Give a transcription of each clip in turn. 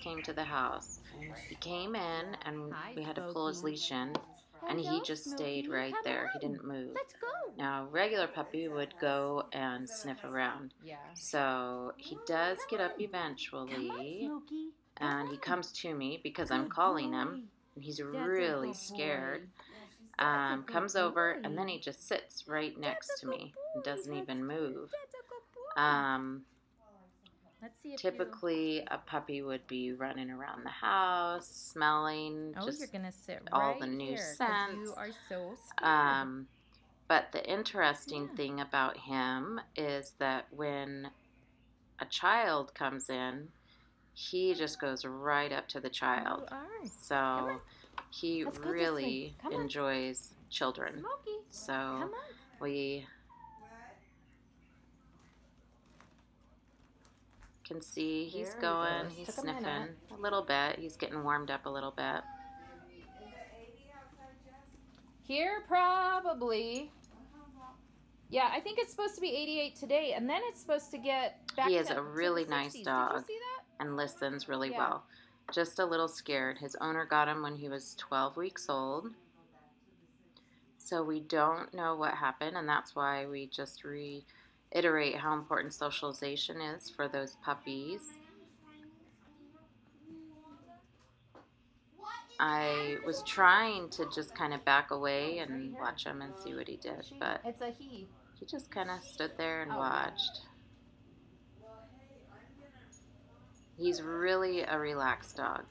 came to the house. He came in and we had to pull his leash in, and he just stayed right there. He didn't move. Let's go. Now, regular puppy would go and sniff around. Yeah. So he does get up eventually, Smokey. and he comes to me because I'm calling him, and he's really scared. Comes over, and then he just sits right next to me and doesn't even move. Let's see if Typically, a puppy would be running around the house, smelling just you're gonna sit all right the new here, 'cause scents. you are so scared. But the interesting thing about him is that when a child comes in, he just goes right up to the child. So he really enjoys children. Smokey. So we can see he's going, he's sniffing a little bit. He's getting warmed up a little bit. Here, probably. Yeah, I think it's supposed to be 88 today, and then it's supposed to get back. He is a really nice dog. Did you see that? And listens really well. Just a little scared. His owner got him when he was 12 weeks old. So we don't know what happened, and that's why we just reiterate how important socialization is for those puppies. I was trying to just kind of back away and watch him and see what he did, but it's a he. He just kind of stood there and watched. He's really a relaxed dog.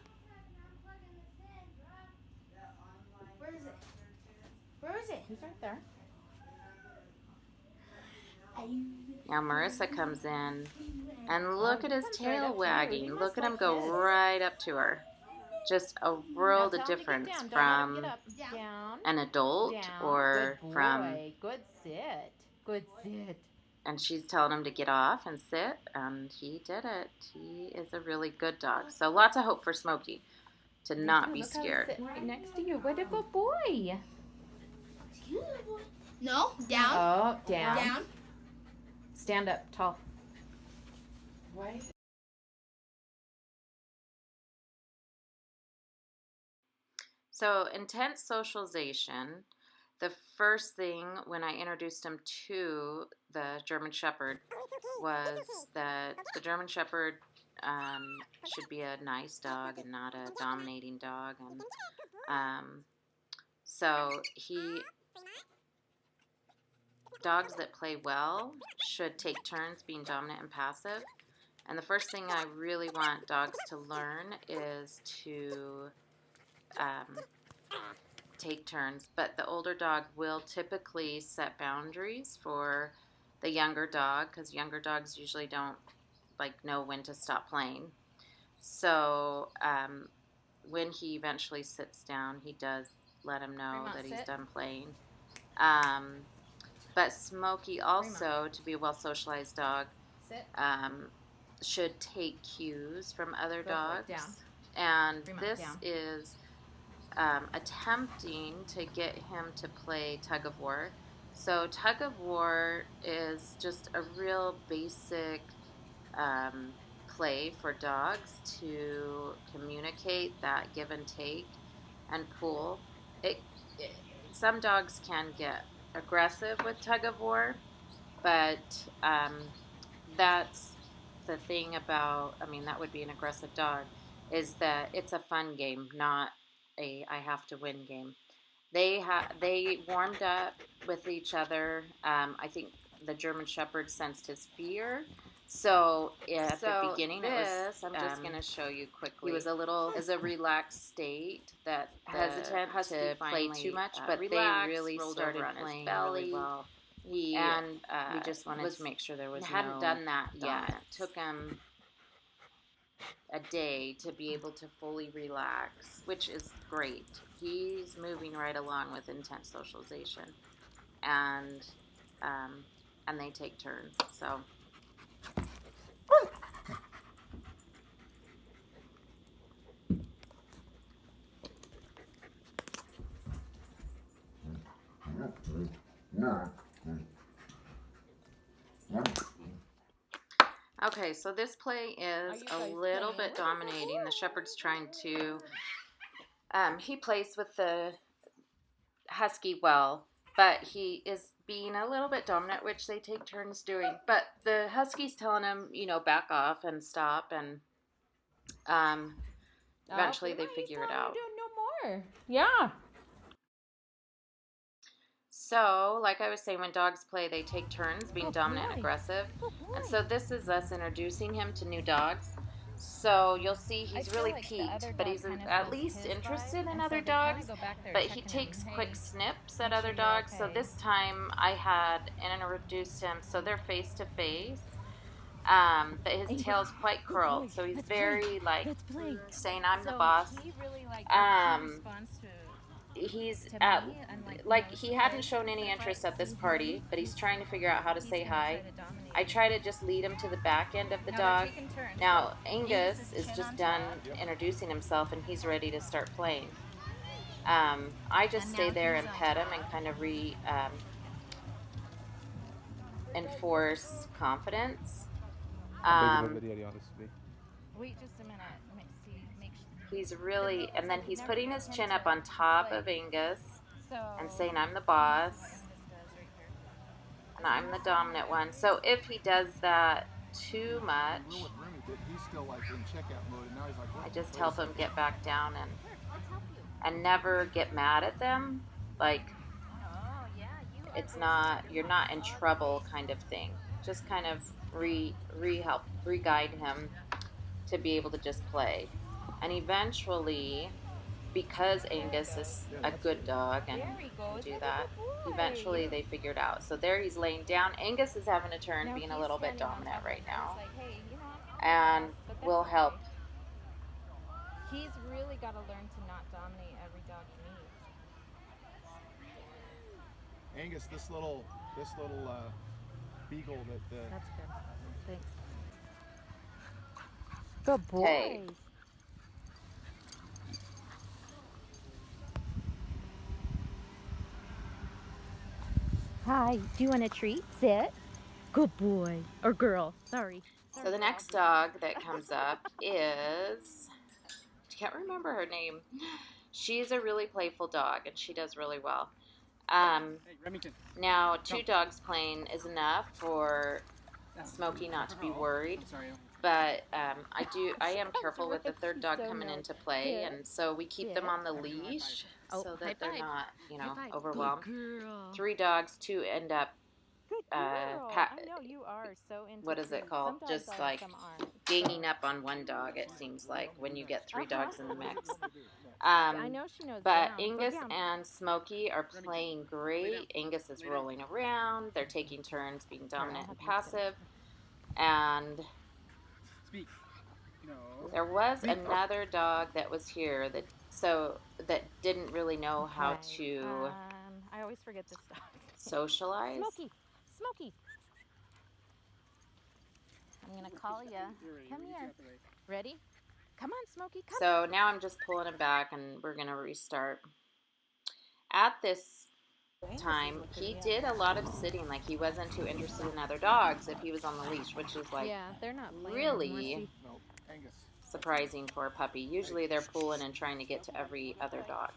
Where is it? Where is it? He's right there. Now Marissa comes in, and look at his tail wagging. Look at him go right up to her. Just a world of difference from an adult or from... Good sit. Good sit. And she's telling him to get off and sit, and he did it. He is a really good dog. So lots of hope for Smokey to not be scared. Sitting right next to you. What a good boy. No, down. Oh, down. Down. Stand up tall. Right. So intense socialization. The first thing when I introduced him to the German Shepherd was that the German Shepherd should be a nice dog and not a dominating dog. And so dogs that play well should take turns being dominant and passive. And the first thing I really want dogs to learn is to take turns, but the older dog will typically set boundaries for the younger dog, because younger dogs usually don't know when to stop playing. So when he eventually sits down, he does let him know that he's done playing. But Smokey also, to be a well-socialized dog, should take cues from other dogs. And this is attempting to get him to play tug of war. So tug of war is just a real basic play for dogs to communicate that give and take and pull. Some dogs can get aggressive with tug of war, but that's the thing about, that would be an aggressive dog, is that it's a fun game, not a I have to win game. They warmed up with each other. I think the German Shepherd sensed his fear. So at the beginning, I'm just going to show you quickly. He was as a relaxed state, that hesitant to play too much, but they really started playing really well. We just wanted to make sure there was hadn't done that yet. It took him a day to be able to fully relax, which is great. He's moving right along with intense socialization, and they take turns. So. Okay, so this play is a little bit dominating. The shepherd's trying to, he plays with the husky well, but he is being a little bit dominant, which they take turns doing. But the husky's telling him, you know, back off and stop, and eventually they figure it out. No more. Yeah. So, like I was saying, when dogs play, they take turns being dominant and aggressive. And so this is us introducing him to new dogs. So you'll see he's really peaked, but he's at least interested in other dogs. But he takes quick snips at other dogs. So this time I had introduced him, so they're face to face. But his tail's quite curled, so he's very like saying, "I'm the boss." He's like he hadn't shown any interest at this party, but he's trying to figure out how to say hi. I try to just lead him to the back end of the dog. Now Angus is just done introducing himself and he's ready to start playing. I just stay there and pet him and kind of enforce confidence. Wait just a minute. Let me see. He's really, and then he's putting his chin up on top of Angus and saying, "I'm the boss, and I'm the dominant one." So if he does that too much, I just help him get back down and never get mad at them. Like, it's not, you're not in trouble kind of thing. Just kind of re-guide him to be able to just play. And eventually, because Angus is a good dog and can do that, eventually they figured out. So there he's laying down. Angus is having a turn, being a little bit dominant right now. And will help. He's really got to learn to not dominate every dog he meets. Angus, this little beagle that That's good. Thanks. Good boy. Hey. Hi, do you want a treat? Sit. Good boy. Or girl. Sorry. So the next dog that comes up is, I can't remember her name. She's a really playful dog and she does really well. Now 2 dogs playing is enough for Smokey not to be worried. But I am careful with the third dog coming into play, and so we keep them on the leash so that they're not, you know, overwhelmed. 3 dogs, 2 end up, I know you are so into what is it called? Just like ganging up on one dog, it seems like, when you get 3 dogs in the mix. I know she knows. But Angus and Smokey are playing great. Angus is rolling around. They're taking turns being dominant and passive. And there was another dog that was here that didn't really know how to I always forget this dog. socialize. Smokey. I'm gonna call you. Come here. Ready? Come on, Smokey. Come. So now I'm just pulling him back, and we're gonna restart. At this time, he did a lot of sitting. Like, he wasn't too interested in other dogs if he was on the leash, which is like they're not really surprising for a puppy. Usually they're pulling and trying to get to every other dog,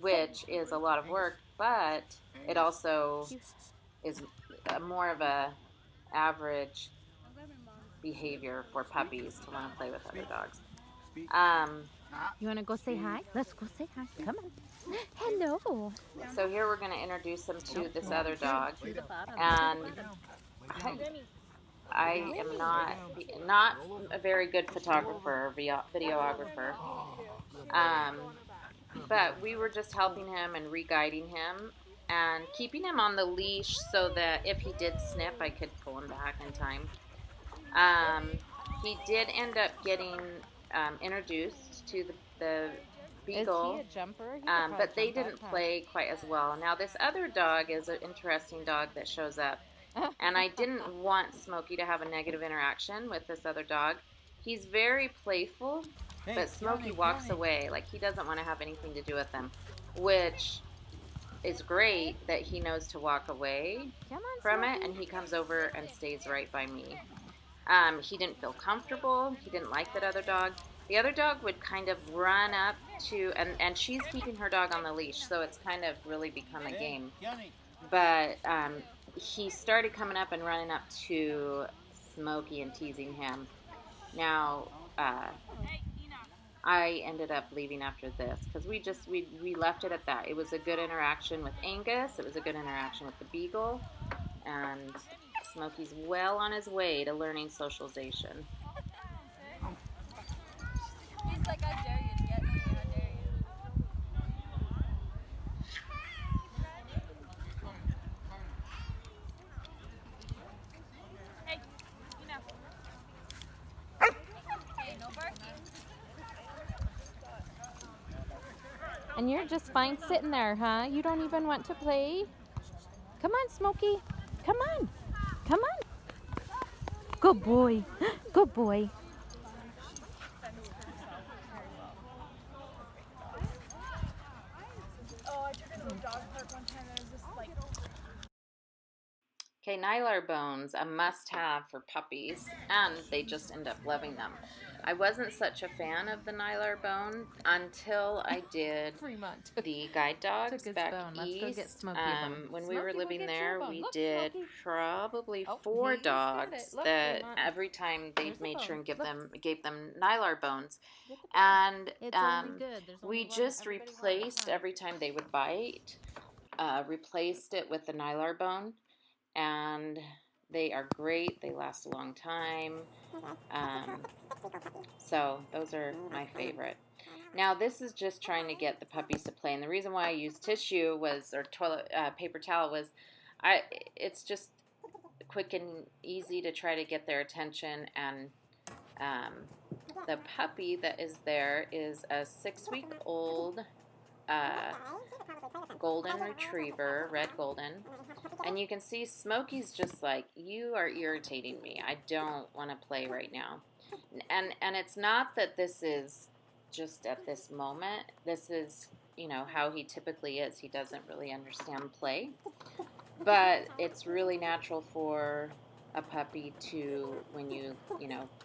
which is a lot of work, but it also is more of a average behavior for puppies to want to play with other dogs. You want to go say hi? Let's go say hi. Come on. Hello. So here we're going to introduce him to this other dog, and I am not a very good photographer or videographer, but we were just helping him and re-guiding him and keeping him on the leash so that if he did snip, I could pull him back in time. He did end up getting introduced to the beagle. Is he a jumper? But they didn't play quite as well. Now this other dog is an interesting dog that shows up. And I didn't want Smokey to have a negative interaction with this other dog. He's very playful, but Smokey walks away. Like, he doesn't want to have anything to do with them, which is great that he knows to walk away Come on, from it, Smokey. and he comes over and stays right by me. He didn't feel comfortable. He didn't like that other dog. The other dog would kind of run up to, and she's keeping her dog on the leash, so it's kind of really become a game. But he started coming up and running up to Smokey and teasing him. Now, I ended up leaving after this because we left it at that. It was a good interaction with Angus. It was a good interaction with the Beagle, and Smokey's well on his way to learning socialization. He's like, I dare you to get me. I dare you. Hey, you know. Hey, no barking. And you're just fine sitting there, huh? You don't even want to play? Come on, Smokey. Come on. Come on. Good boy. Good boy. Oh, I took her to the dog park one time. There was this like. Okay, Nylar Bones, a must-have for puppies, and they just end up loving them. I wasn't such a fan of the Nylar Bone until I did Fremont the guide dogs his back bone. Let's east. go get Smokey a bone. When we Smokey, were we'll living get you a there, bone. we Look, did Smokey. probably Oh, 4 he's got it. dogs Look, that Fremont. every time they There's the made sure bone. and gave them Nylar Bones. Get the bone. And It's only good. There's only we one that just everybody wants, replaced huh? every time they would bite, replaced it with the Nylar Bone, and they are great. They last a long time. So those are my favorite. Now this is just trying to get the puppies to play, and the reason why I used tissue was, or toilet paper towel was, it's just quick and easy to try to get their attention. And the puppy that is there is a 6-week-old golden retriever, red golden. And you can see Smokey's just like, you are irritating me. I don't want to play right now. And it's not that this is just at this moment. This is, how he typically is. He doesn't really understand play. But it's really natural for a puppy to, when you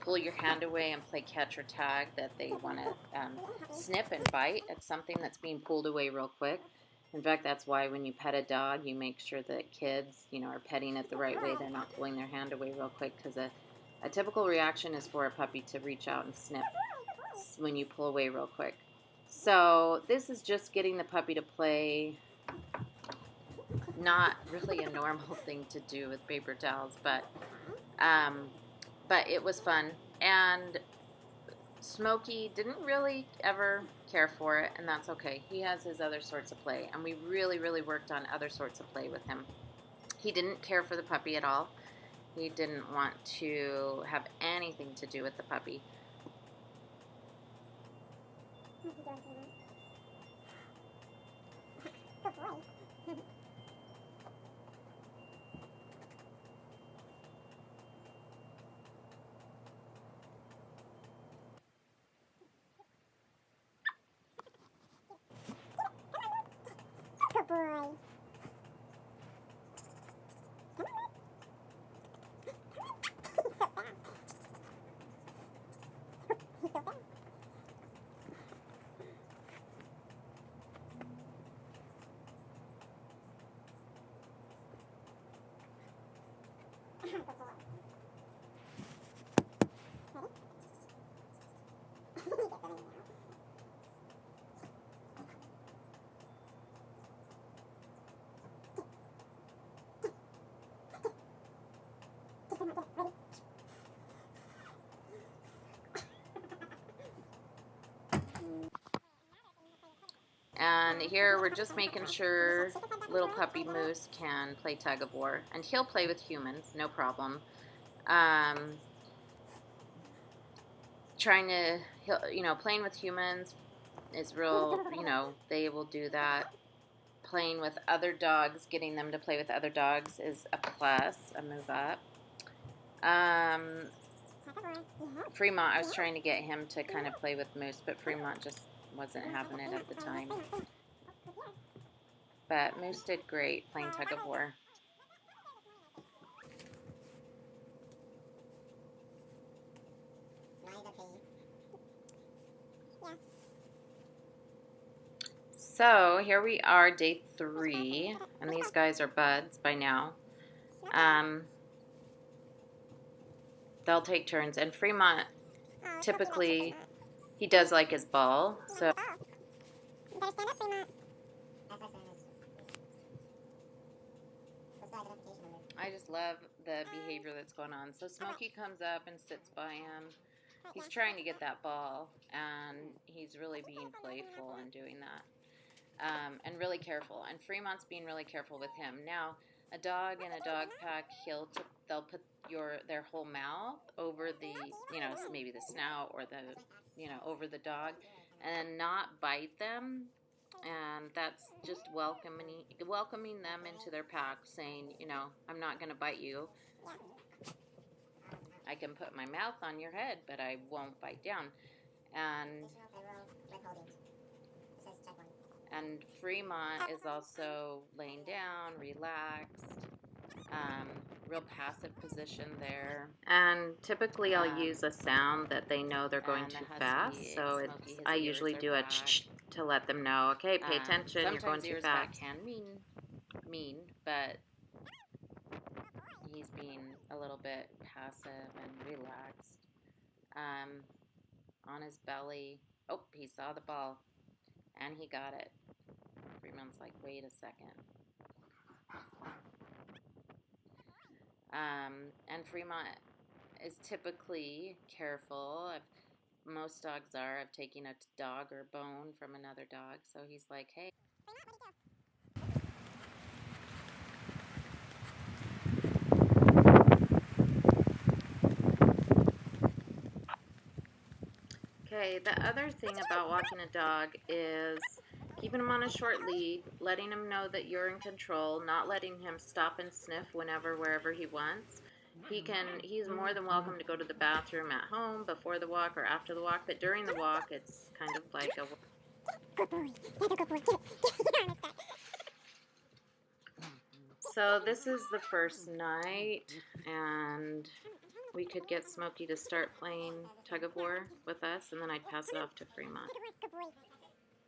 pull your hand away and play catch or tag, that they want to snip and bite at something that's being pulled away real quick. In fact, that's why when you pet a dog, you make sure that kids, are petting it the right way. They're not pulling their hand away real quick, because a typical reaction is for a puppy to reach out and snip when you pull away real quick. So this is just getting the puppy to play. Not really a normal thing to do with paper towels, but it was fun. And Smokey didn't really ever care for it, and that's okay. He has his other sorts of play, and we really, really worked on other sorts of play with him. He didn't care for the puppy at all. He didn't want to have anything to do with the puppy. Good boy. And here we're just making sure little puppy Moose can play tug of war, and he'll play with humans, no problem. Playing with humans is real, they will do that. Playing with other dogs, getting them to play with other dogs is a plus, a move up. Fremont, I was trying to get him to kind of play with Moose, but Fremont just wasn't having it at the time. But Moose did great playing tug of war. So here we are, day 3, and these guys are buds by now. They'll take turns, and Fremont, typically, he does like his ball, so I just love the behavior that's going on. So Smokey comes up and sits by him. He's trying to get that ball, and he's really being playful and doing that. And really careful. And Fremont's being really careful with him. Now, a dog in a dog pack, they'll put their whole mouth over the, maybe the snout or over the dog, and not bite them. And that's just welcoming them into their pack, saying, I'm not going to bite you. I can put my mouth on your head, but I won't bite down. And Fremont is also laying down, relaxed, real passive position there. And typically I'll use a sound that they know they're going too fast. So I usually do a ch-ch to let them know, okay, pay attention, you're going too fast. Can mean, but he's being a little bit passive and relaxed. On his belly. Oh, he saw the ball, and he got it. Fremont's like, wait a second. And Fremont is typically careful. Most dogs are. I've taken a dog or bone from another dog, so he's like, hey. Okay, the other thing about walking a dog is keeping him on a short lead, letting him know that you're in control, not letting him stop and sniff wherever he wants. He's more than welcome to go to the bathroom at home before the walk or after the walk, but during the walk, it's kind of like a... Good boy. Good boy. So this is the first night, and we could get Smokey to start playing tug of war with us, and then I'd pass it off to Fremont. Good boy.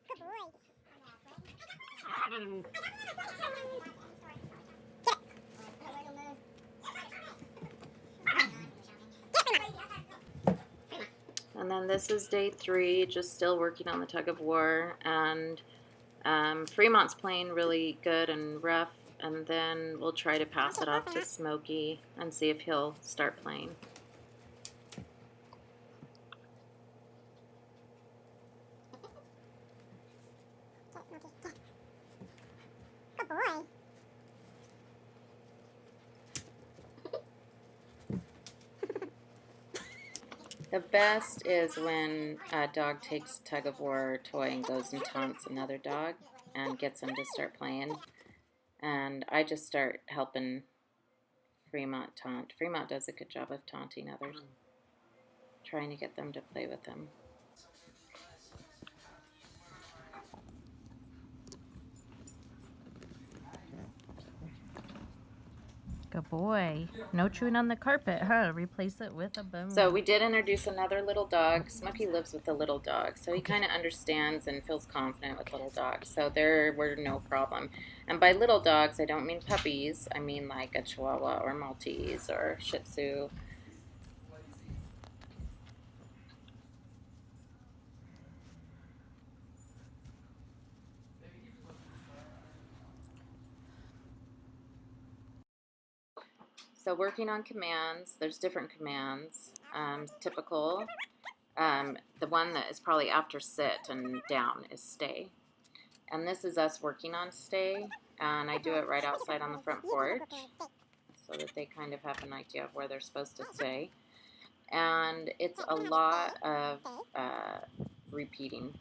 Good boy. And then this is day 3, just still working on the tug of war, and Fremont's playing really good and rough, and then we'll try to pass it off to Smokey and see if he'll start playing. Good boy. The best is when a dog takes tug of war toy and goes and taunts another dog and gets them to start playing. And I just start helping Fremont taunt. Fremont does a good job of taunting others, trying to get them to play with him. Good boy. No chewing on the carpet, huh? Replace it with a bone. So we did introduce another little dog. Smokey lives with a little dog, so he kind of understands and feels confident with little dogs. So there were no problem. And by little dogs, I don't mean puppies. I mean like a Chihuahua or Maltese or Shih Tzu. So working on commands, there's different commands. Typical, the one that is probably after sit and down is stay. And this is us working on stay, and I do it right outside on the front porch so that they kind of have an idea of where they're supposed to stay. And it's a lot of repeating.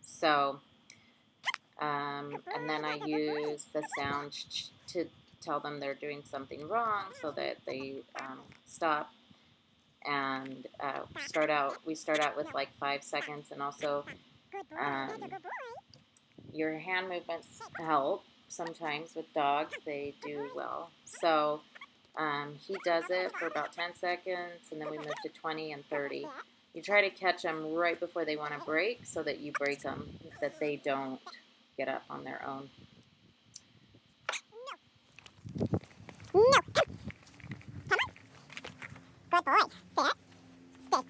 So, and then I use the sound to tell them they're doing something wrong so that they stop. And we start out with like 5 seconds, and also your hand movements help. Sometimes with dogs, they do well. So he does it for about 10 seconds, and then we move to 20 and 30. You try to catch them right before they want to break so that you break them, that they don't get up on their own. No. Come on. Good boy. Sit. Stay.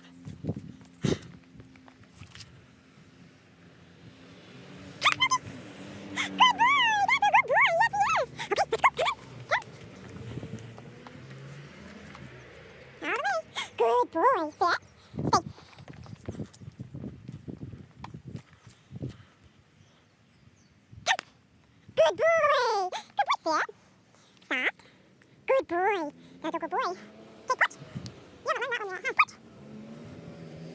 Good boy. That's a good boy. Yes, he is. Okay, let's go. Come on. All the way. Good boy. Sit. Stay. Good boy. Good boy. Sit. Stop. Good boy. That's a good boy. Okay, put. You haven't learned that one yet, huh?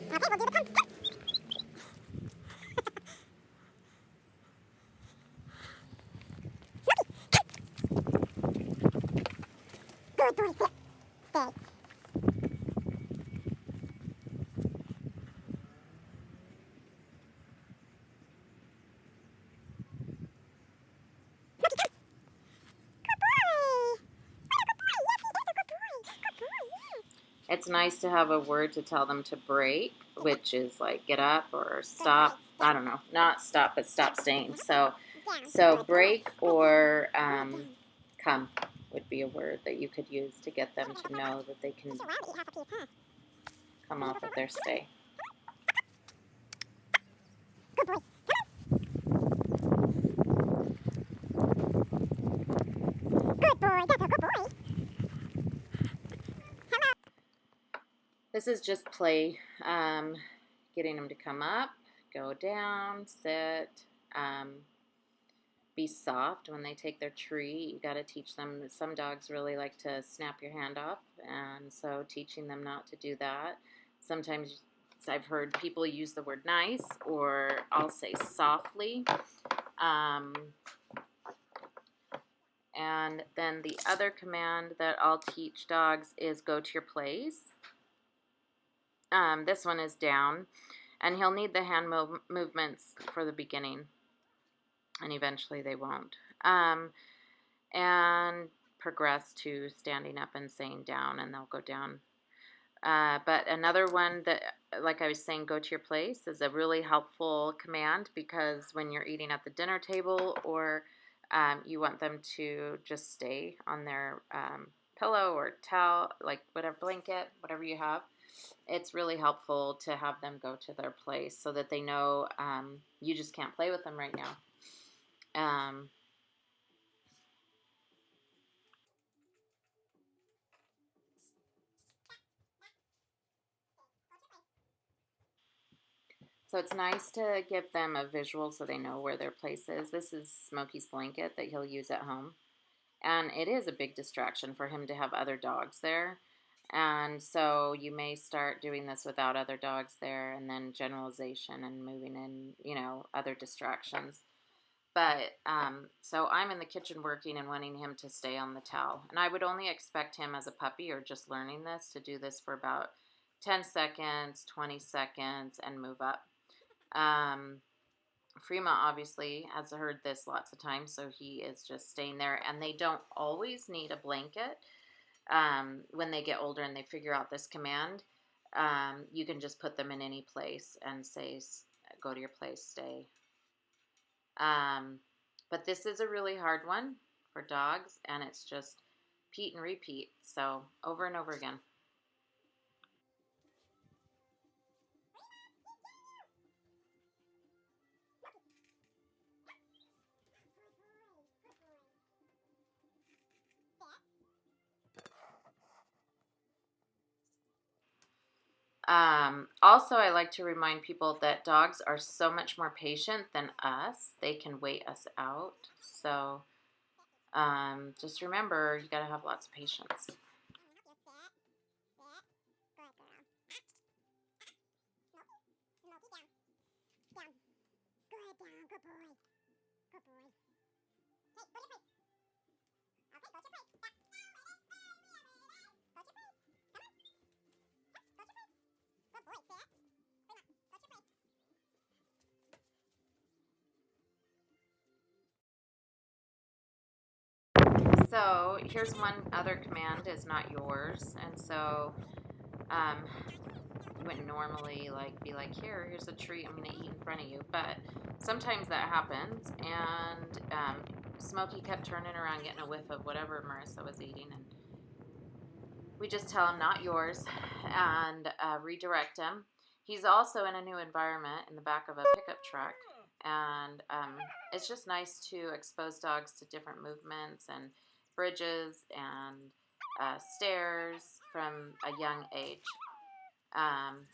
Put. Okay, we'll do the pump. Good boy. Sit. Stay. It's nice to have a word to tell them to break, which is like get up or stop. I don't know, not stop, but stop staying. So break or come would be a word that you could use to get them to know that they can come off of their stay. Good boy. Good boy. That's a good boy. This is just play, getting them to come up, go down, sit, be soft when they take their treat. You got to teach them that some dogs really like to snap your hand off, and so teaching them not to do that. Sometimes I've heard people use the word nice, or I'll say softly. And then the other command that I'll teach dogs is go to your place. This one is down, and he'll need the hand movements for the beginning, and eventually they won't. And progress to standing up and saying down, and they'll go down. But another one that, like I was saying, go to your place is a really helpful command, because when you're eating at the dinner table, or you want them to just stay on their pillow or towel, like whatever, blanket, whatever you have, it's really helpful to have them go to their place so that they know you just can't play with them right now. So it's nice to give them a visual so they know where their place is. This is Smokie's blanket that he'll use at home. And it is a big distraction for him to have other dogs there. And so you may start doing this without other dogs there, and then generalization and moving in, other distractions. But so I'm in the kitchen working and wanting him to stay on the towel. And I would only expect him as a puppy or just learning this to do this for about 10 seconds, 20 seconds, and move up. Frima obviously has heard this lots of times, so he is just staying there. And they don't always need a blanket. When they get older and they figure out this command, you can just put them in any place and say, go to your place, stay. But this is a really hard one for dogs, and it's just repeat and repeat. So over and over again. Also, I like to remind people that dogs are so much more patient than us. They can wait us out. So just remember, you got to have lots of patience. here's one other command is not yours. And so you wouldn't normally be like, here's a treat I'm going to eat in front of you. But sometimes that happens. And Smokey kept turning around getting a whiff of whatever Marissa was eating. And we just tell him not yours and redirect him. He's also in a new environment in the back of a pickup truck. And it's just nice to expose dogs to different movements and bridges and stairs from a young age.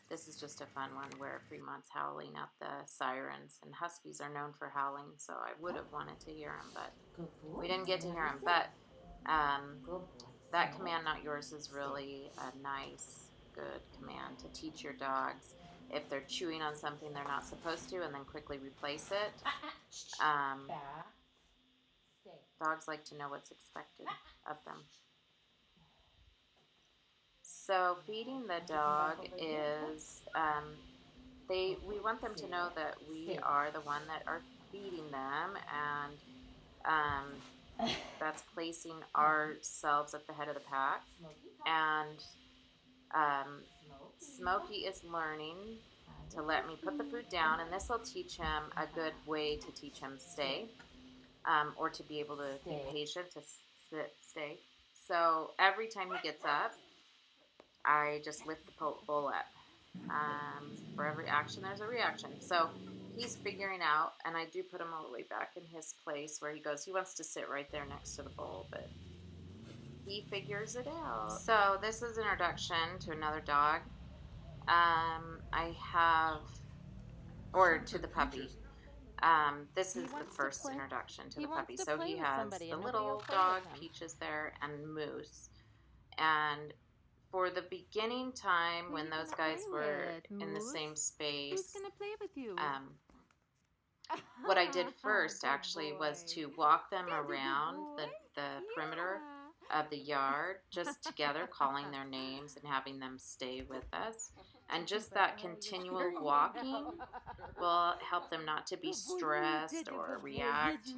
This is just a fun one where Fremont's howling at the sirens, and Huskies are known for howling, so I would have wanted to hear him, but we didn't get to hear him. But that command, not yours, is really a nice, good command to teach your dogs if they're chewing on something they're not supposed to, and then quickly replace it. Dogs like to know what's expected of them. So feeding the dog is, we want them to know that we are the one that are feeding them, and that's placing ourselves at the head of the pack. And Smokey is learning to let me put the food down, and this will teach him a good way to teach him stay, or to be able to be patient, to stay. So every time he gets up, I just lift the bowl up. For every action, there's a reaction. So he's figuring out, and I do put him all the way back in his place where he goes. He wants to sit right there next to the bowl, but he figures it out. So this is introduction to another dog. I have, or to the puppy. This is the first introduction to the puppy. So he has the little dog, Peaches there, and Moose. And for the beginning time when those guys were in the same space, Who's gonna play with you? what I did first actually was to walk them around the perimeter of the yard, just together, calling their names and having them stay with us. And just that continual walking will help them not to be stressed or react.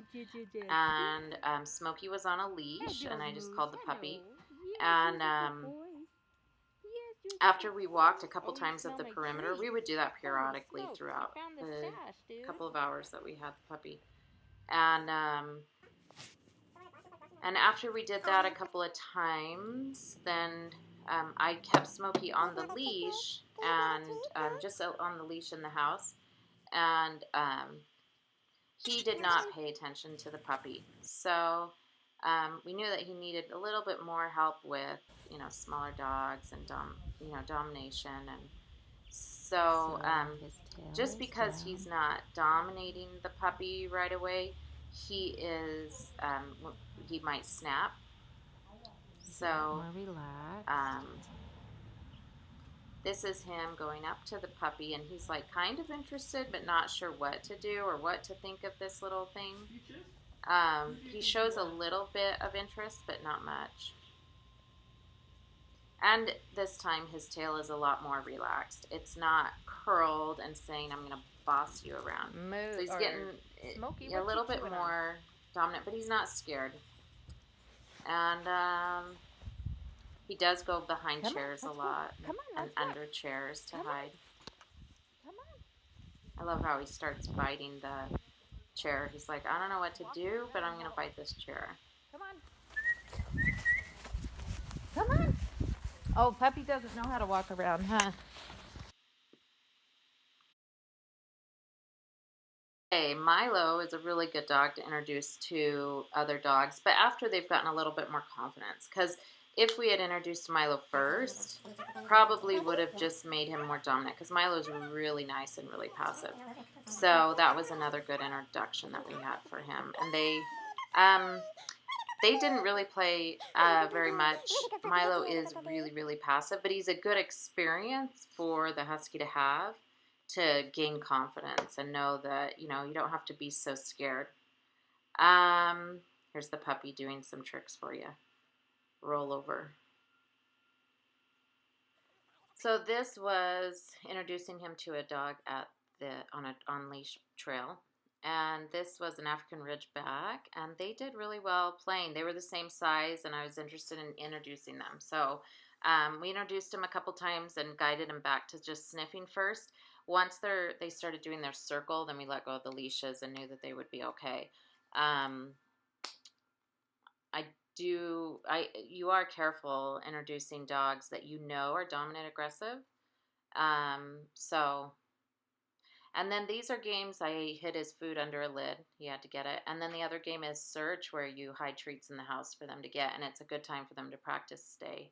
And Smokey was on a leash, and I just called the puppy. And after we walked a couple times at the perimeter, we would do that periodically throughout the couple of hours that we had the puppy. And after we did that a couple of times, then I kept Smokey on the leash, and just on the leash in the house. And he did not pay attention to the puppy. So we knew that he needed a little bit more help with, smaller dogs and domination. And so just because he's not dominating the puppy right away, he might snap. So this is him going up to the puppy, and he's kind of interested but not sure what to do or what to think of this little thing. He shows a little bit of interest but not much. And this time his tail is a lot more relaxed. It's not curled and saying, I'm going to boss you around. So he's getting Smokey, a little bit more dominant, but he's not scared. And he does go behind chairs a lot and under chairs to hide. I love how he starts biting the chair. He's like, I don't know what to do, but I'm going to bite this chair. Come on. Oh, puppy doesn't know how to walk around, huh? Hey, Milo is a really good dog to introduce to other dogs, but after they've gotten a little bit more confidence. Because if we had introduced Milo first, probably would have just made him more dominant, because Milo's really nice and really passive. So that was another good introduction that we had for him. And they didn't really play very much. Milo is really, really passive, but he's a good experience for the Husky to have, to gain confidence and know that, you don't have to be so scared. Here's the puppy doing some tricks for you. Roll over. So this was introducing him to a dog at on leash trail. and this was an African Ridgeback, and they did really well playing. They were the same size, and I was interested in introducing them. So we introduced them a couple times and guided them back to just sniffing first. Once they started doing their circle, then we let go of the leashes and knew that they would be okay. You are careful introducing dogs that you know are dominant aggressive. And then these are games I hid his food under a lid. He had to get it. And then the other game is search, where you hide treats in the house for them to get, and it's a good time for them to practice stay.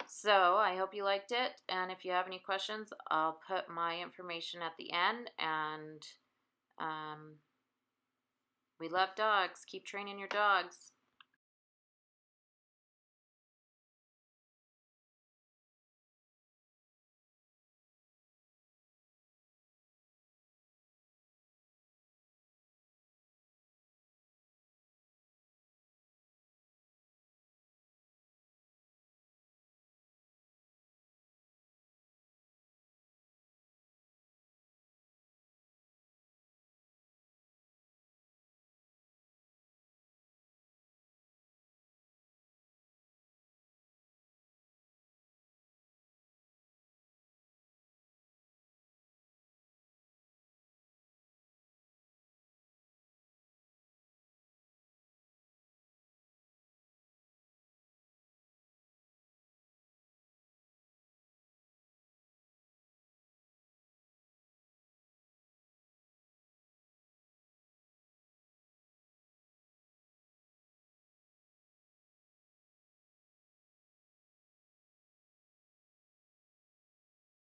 So I hope you liked it, and if you have any questions, I'll put my information at the end. And we love dogs. Keep training your dogs.